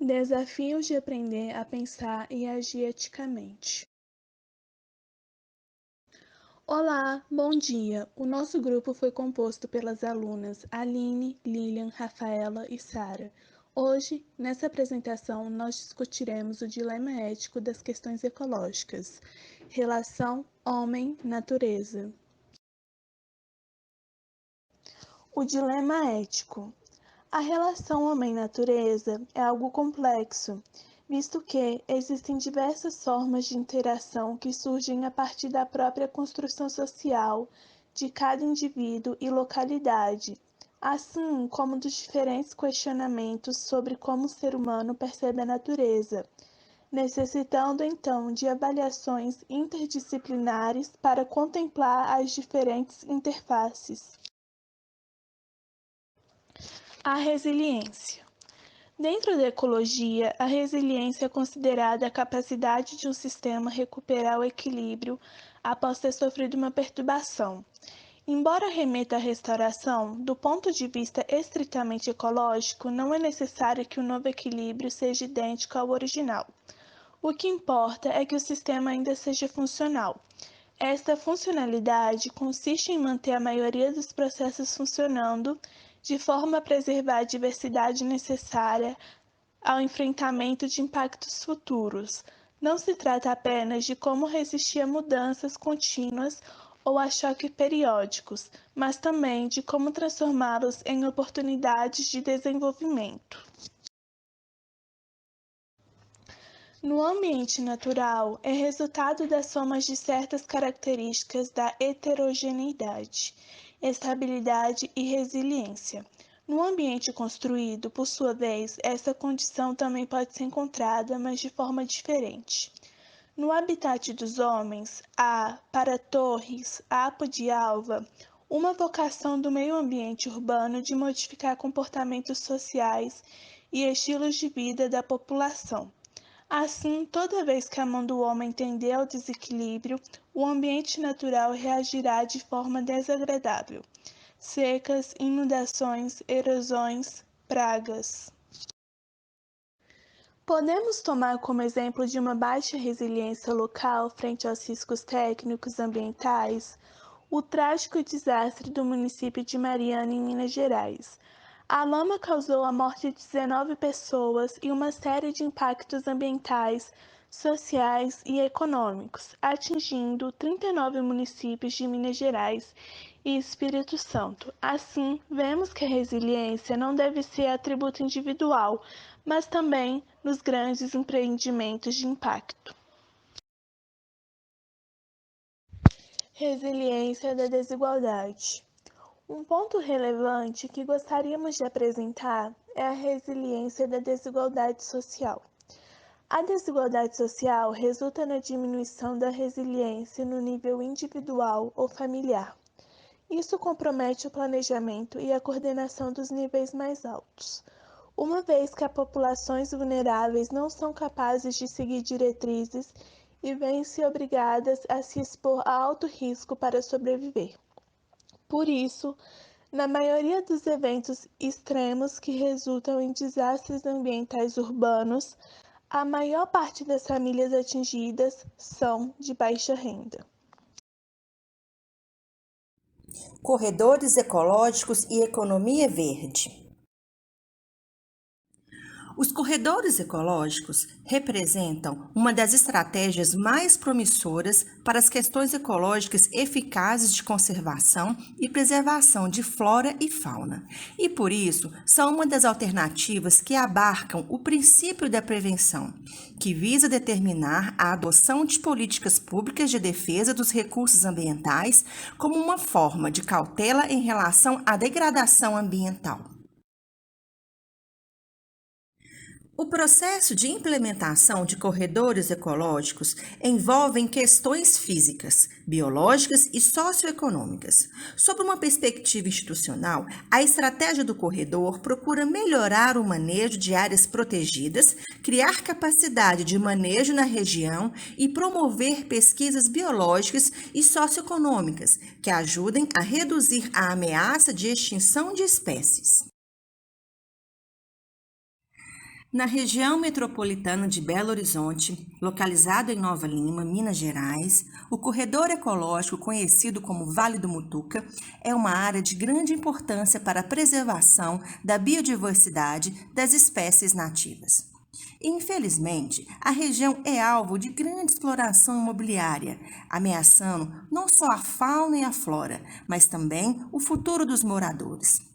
Desafios de aprender a pensar e agir eticamente. Olá, bom dia! O nosso grupo foi composto pelas alunas Aline, Lilian, Rafaela e Sara. Hoje, nessa apresentação, nós discutiremos o dilema ético das questões ecológicas. Relação homem-natureza. O dilema ético. A relação homem-natureza é algo complexo, visto que existem diversas formas de interação que surgem a partir da própria construção social de cada indivíduo e localidade, assim como dos diferentes questionamentos sobre como o ser humano percebe a natureza, necessitando então de avaliações interdisciplinares para contemplar as diferentes interfaces. A resiliência. Dentro da ecologia, a resiliência é considerada a capacidade de um sistema recuperar o equilíbrio após ter sofrido uma perturbação. Embora remeta à restauração, do ponto de vista estritamente ecológico, não é necessário que o novo equilíbrio seja idêntico ao original. O que importa é que o sistema ainda seja funcional. Esta funcionalidade consiste em manter a maioria dos processos funcionando de forma a preservar a diversidade necessária ao enfrentamento de impactos futuros. Não se trata apenas de como resistir a mudanças contínuas ou a choques periódicos, mas também de como transformá-los em oportunidades de desenvolvimento. No ambiente natural, é resultado das somas de certas características da heterogeneidade, estabilidade e resiliência. No ambiente construído, por sua vez, essa condição também pode ser encontrada, mas de forma diferente. No habitat dos homens, há, para Torres, Apo de Alva, uma vocação do meio ambiente urbano de modificar comportamentos sociais e estilos de vida da população. Assim, toda vez que a mão do homem tender ao desequilíbrio, o ambiente natural reagirá de forma desagradável. Secas, inundações, erosões, pragas. Podemos tomar como exemplo de uma baixa resiliência local frente aos riscos técnicos ambientais o trágico desastre do município de Mariana, em Minas Gerais. A lama causou a morte de 19 pessoas e uma série de impactos ambientais, sociais e econômicos, atingindo 39 municípios de Minas Gerais e Espírito Santo. Assim, vemos que a resiliência não deve ser atributo individual, mas também nos grandes empreendimentos de impacto. Resiliência da desigualdade. Um ponto relevante que gostaríamos de apresentar é a resiliência da desigualdade social. A desigualdade social resulta na diminuição da resiliência no nível individual ou familiar. Isso compromete o planejamento e a coordenação dos níveis mais altos, uma vez que as populações vulneráveis não são capazes de seguir diretrizes e veem-se obrigadas a se expor a alto risco para sobreviver. Por isso, na maioria dos eventos extremos que resultam em desastres ambientais urbanos, a maior parte das famílias atingidas são de baixa renda. Corredores ecológicos e economia verde. Os corredores ecológicos representam uma das estratégias mais promissoras para as questões ecológicas eficazes de conservação e preservação de flora e fauna, e por isso são uma das alternativas que abarcam o princípio da prevenção, que visa determinar a adoção de políticas públicas de defesa dos recursos ambientais como uma forma de cautela em relação à degradação ambiental. O processo de implementação de corredores ecológicos envolve questões físicas, biológicas e socioeconômicas. Sob uma perspectiva institucional, a estratégia do corredor procura melhorar o manejo de áreas protegidas, criar capacidade de manejo na região e promover pesquisas biológicas e socioeconômicas que ajudem a reduzir a ameaça de extinção de espécies. Na região metropolitana de Belo Horizonte, localizado em Nova Lima, Minas Gerais, o corredor ecológico conhecido como Vale do Mutuca é uma área de grande importância para a preservação da biodiversidade das espécies nativas. Infelizmente, a região é alvo de grande exploração imobiliária, ameaçando não só a fauna e a flora, mas também o futuro dos moradores.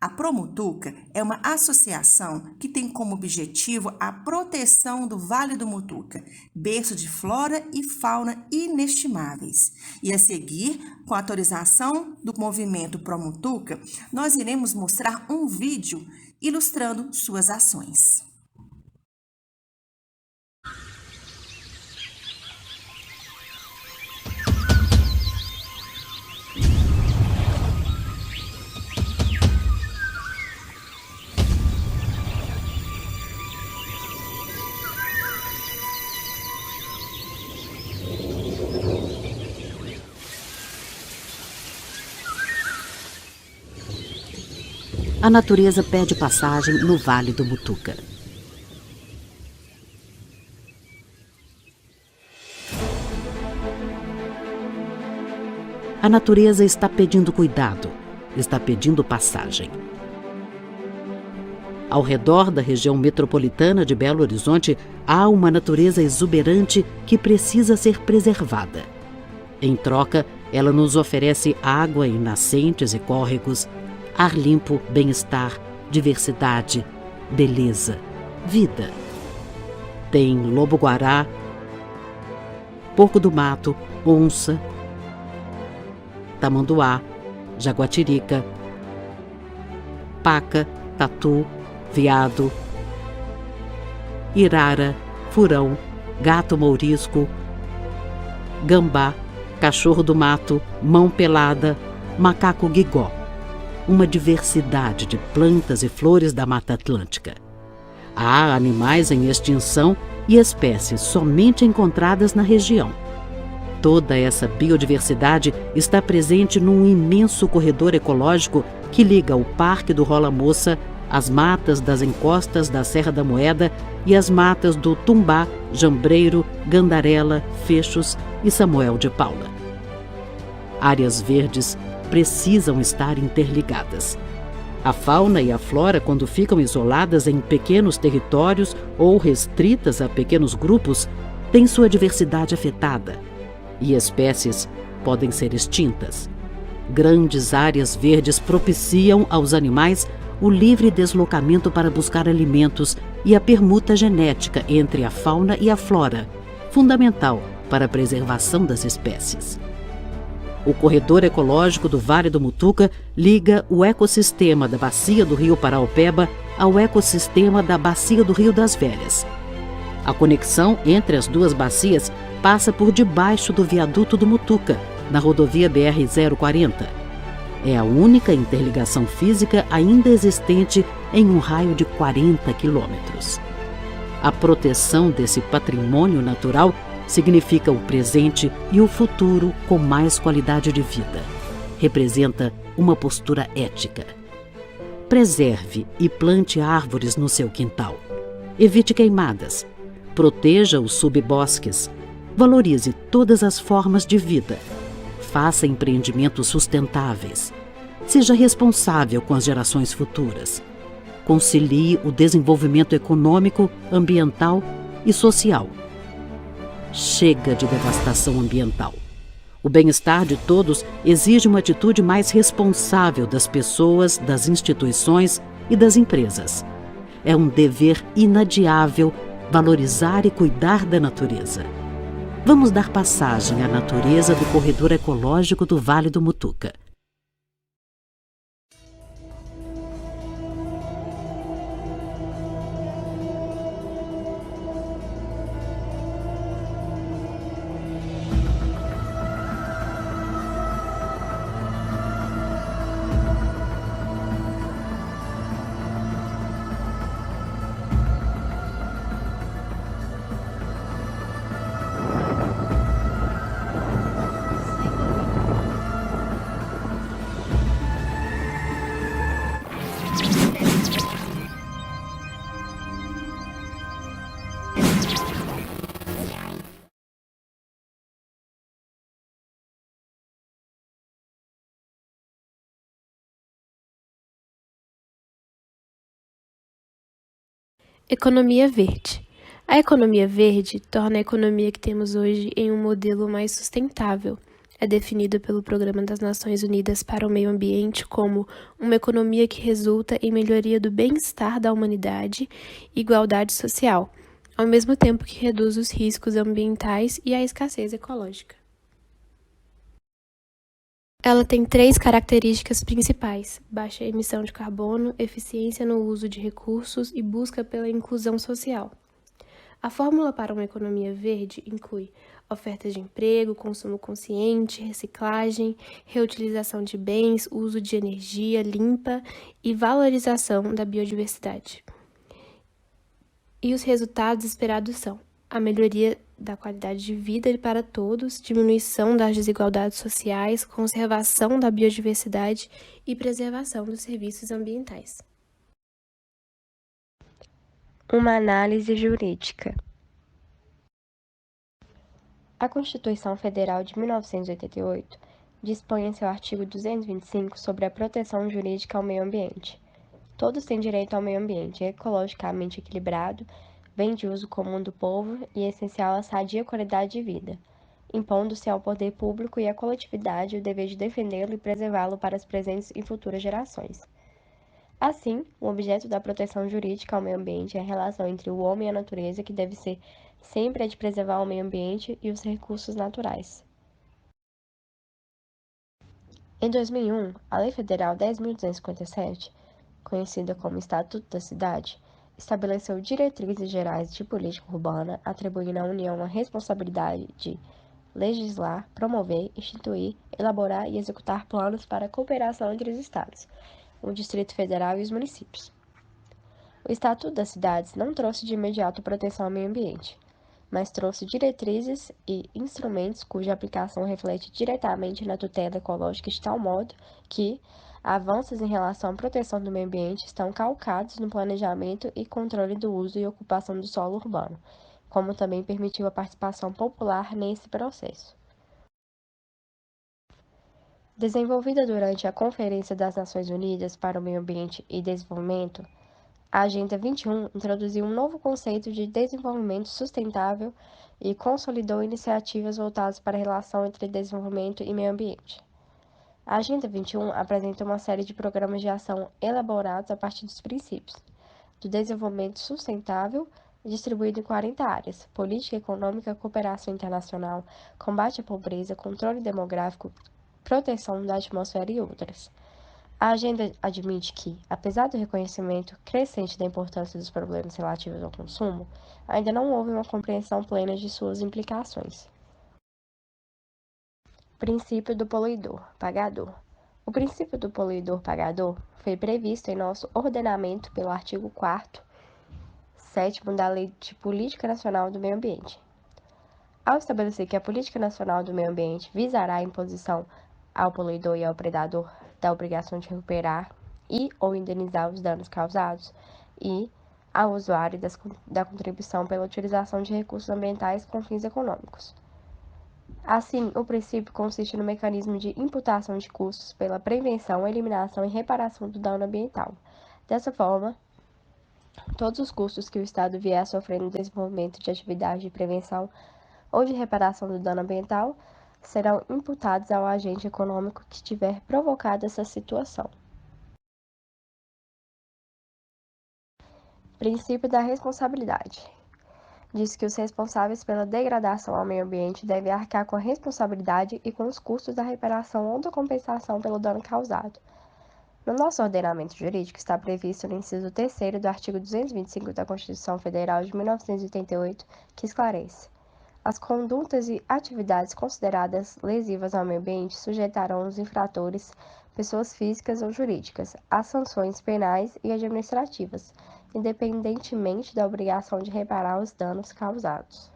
A Promutuca é uma associação que tem como objetivo a proteção do Vale do Mutuca, berço de flora e fauna inestimáveis. E a seguir, com a autorização do movimento Promutuca, nós iremos mostrar um vídeo ilustrando suas ações. A natureza pede passagem no Vale do Mutuca. A natureza está pedindo cuidado, está pedindo passagem. Ao redor da região metropolitana de Belo Horizonte, há uma natureza exuberante que precisa ser preservada. Em troca, ela nos oferece água em nascentes e córregos, ar limpo, bem-estar, diversidade, beleza, vida. Tem lobo-guará, porco do mato, onça, tamanduá, jaguatirica, paca, tatu, veado, irara, furão, gato mourisco, gambá, cachorro do mato, mão pelada, macaco guigó. Uma diversidade de plantas e flores da Mata Atlântica. Há animais em extinção e espécies somente encontradas na região. Toda essa biodiversidade está presente num imenso corredor ecológico que liga o Parque do Rola Moça, as matas das encostas da Serra da Moeda e as matas do Tumbá, Jambreiro, Gandarela, Fechos e Samuel de Paula. Áreas verdes precisam estar interligadas. A fauna e a flora, quando ficam isoladas em pequenos territórios ou restritas a pequenos grupos, têm sua diversidade afetada e espécies podem ser extintas. Grandes áreas verdes propiciam aos animais o livre deslocamento para buscar alimentos e a permuta genética entre a fauna e a flora, fundamental para a preservação das espécies. O corredor ecológico do Vale do Mutuca liga o ecossistema da bacia do Rio Paraopeba ao ecossistema da bacia do Rio das Velhas. A conexão entre as duas bacias passa por debaixo do viaduto do Mutuca, na rodovia BR-040. É a única interligação física ainda existente em um raio de 40 quilômetros. A proteção desse patrimônio natural significa o presente e o futuro com mais qualidade de vida. Representa uma postura ética. Preserve e plante árvores no seu quintal. Evite queimadas. Proteja os subbosques. Valorize todas as formas de vida. Faça empreendimentos sustentáveis. Seja responsável com as gerações futuras. Concilie o desenvolvimento econômico, ambiental e social. Chega de devastação ambiental. O bem-estar de todos exige uma atitude mais responsável das pessoas, das instituições e das empresas. É um dever inadiável valorizar e cuidar da natureza. Vamos dar passagem à natureza do corredor ecológico do Vale do Mutuca. Economia verde. A economia verde torna a economia que temos hoje em um modelo mais sustentável. É definida pelo Programa das Nações Unidas para o Meio Ambiente como uma economia que resulta em melhoria do bem-estar da humanidade e igualdade social, ao mesmo tempo que reduz os riscos ambientais e a escassez ecológica. Ela tem 3 características principais: baixa emissão de carbono, eficiência no uso de recursos e busca pela inclusão social. A fórmula para uma economia verde inclui ofertas de emprego, consumo consciente, reciclagem, reutilização de bens, uso de energia limpa e valorização da biodiversidade. E os resultados esperados são a melhoria da qualidade de vida para todos, diminuição das desigualdades sociais, conservação da biodiversidade e preservação dos serviços ambientais. Uma análise jurídica. A Constituição Federal de 1988 dispõe em seu artigo 225 sobre a proteção jurídica ao meio ambiente. Todos têm direito ao meio ambiente ecologicamente equilibrado, bem de uso comum do povo e essencial à sadia qualidade de vida, impondo-se ao poder público e à coletividade o dever de defendê-lo e preservá-lo para as presentes e futuras gerações. Assim, o objeto da proteção jurídica ao meio ambiente é a relação entre o homem e a natureza, que deve ser sempre a de preservar o meio ambiente e os recursos naturais. Em 2001, a Lei Federal 10.257, conhecida como Estatuto da Cidade, estabeleceu diretrizes gerais de política urbana, atribuindo à União a responsabilidade de legislar, promover, instituir, elaborar e executar planos para a cooperação entre os Estados, o Distrito Federal e os municípios. O Estatuto das Cidades não trouxe de imediato proteção ao meio ambiente, mas trouxe diretrizes e instrumentos cuja aplicação reflete diretamente na tutela ecológica de tal modo que avanços em relação à proteção do meio ambiente estão calcados no planejamento e controle do uso e ocupação do solo urbano, como também permitiu a participação popular nesse processo. Desenvolvida durante a Conferência das Nações Unidas para o Meio Ambiente e Desenvolvimento, a Agenda 21 introduziu um novo conceito de desenvolvimento sustentável e consolidou iniciativas voltadas para a relação entre desenvolvimento e meio ambiente. A Agenda 21 apresenta uma série de programas de ação elaborados a partir dos princípios do desenvolvimento sustentável, distribuído em 40 áreas: política econômica, cooperação internacional, combate à pobreza, controle demográfico, proteção da atmosfera e outras. A agenda admite que, apesar do reconhecimento crescente da importância dos problemas relativos ao consumo, ainda não houve uma compreensão plena de suas implicações. Princípio do poluidor-pagador. O princípio do poluidor-pagador foi previsto em nosso ordenamento pelo artigo 4º, 7º da Lei de Política Nacional do Meio Ambiente. Ao estabelecer que a Política Nacional do Meio Ambiente visará a imposição ao poluidor e ao predador da obrigação de recuperar e ou indenizar os danos causados, e ao usuário da contribuição pela utilização de recursos ambientais com fins econômicos. Assim, o princípio consiste no mecanismo de imputação de custos pela prevenção, eliminação e reparação do dano ambiental. Dessa forma, todos os custos que o Estado vier a sofrer no desenvolvimento de atividades de prevenção ou de reparação do dano ambiental serão imputados ao agente econômico que tiver provocado essa situação. Princípio da responsabilidade. Diz que os responsáveis pela degradação ao meio ambiente devem arcar com a responsabilidade e com os custos da reparação ou da compensação pelo dano causado. No nosso ordenamento jurídico está previsto no inciso 3º do artigo 225 da Constituição Federal de 1988, que esclarece: as condutas e atividades consideradas lesivas ao meio ambiente sujeitarão os infratores, pessoas físicas ou jurídicas, a sanções penais e administrativas, independentemente da obrigação de reparar os danos causados.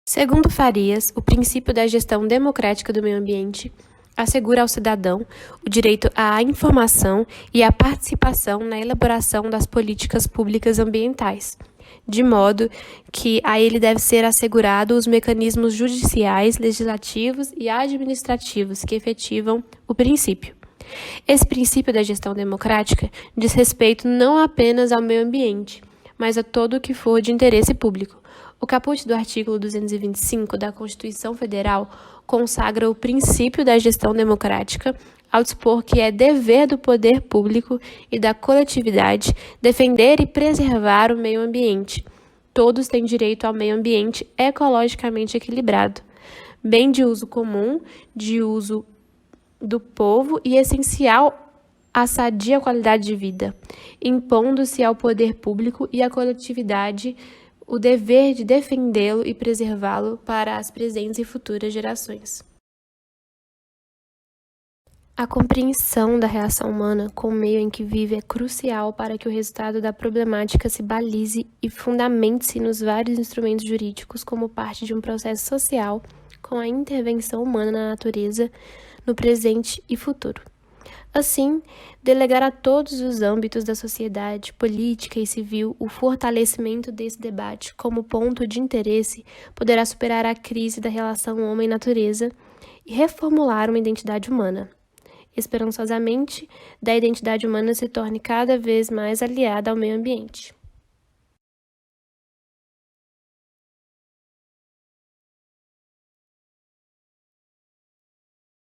Segundo Farias, o princípio da gestão democrática do meio ambiente assegura ao cidadão o direito à informação e à participação na elaboração das políticas públicas ambientais, de modo que a ele deve ser assegurado os mecanismos judiciais, legislativos e administrativos que efetivam o princípio. Esse princípio da gestão democrática diz respeito não apenas ao meio ambiente, mas a todo o que for de interesse público. O caput do artigo 225 da Constituição Federal consagra o princípio da gestão democrática ao dispor que é dever do poder público e da coletividade defender e preservar o meio ambiente. Todos têm direito ao meio ambiente ecologicamente equilibrado, bem de uso comum, de uso do povo e essencial à sadia qualidade de vida, impondo-se ao poder público e à coletividade o dever de defendê-lo e preservá-lo para as presentes e futuras gerações. A compreensão da relação humana com o meio em que vive é crucial para que o resultado da problemática se balize e fundamente-se nos vários instrumentos jurídicos como parte de um processo social com a intervenção humana na natureza, no presente e futuro. Assim, delegar a todos os âmbitos da sociedade, política e civil o fortalecimento desse debate como ponto de interesse poderá superar a crise da relação homem-natureza e reformular uma identidade humana. Esperançosamente, da identidade humana se torne cada vez mais aliada ao meio ambiente.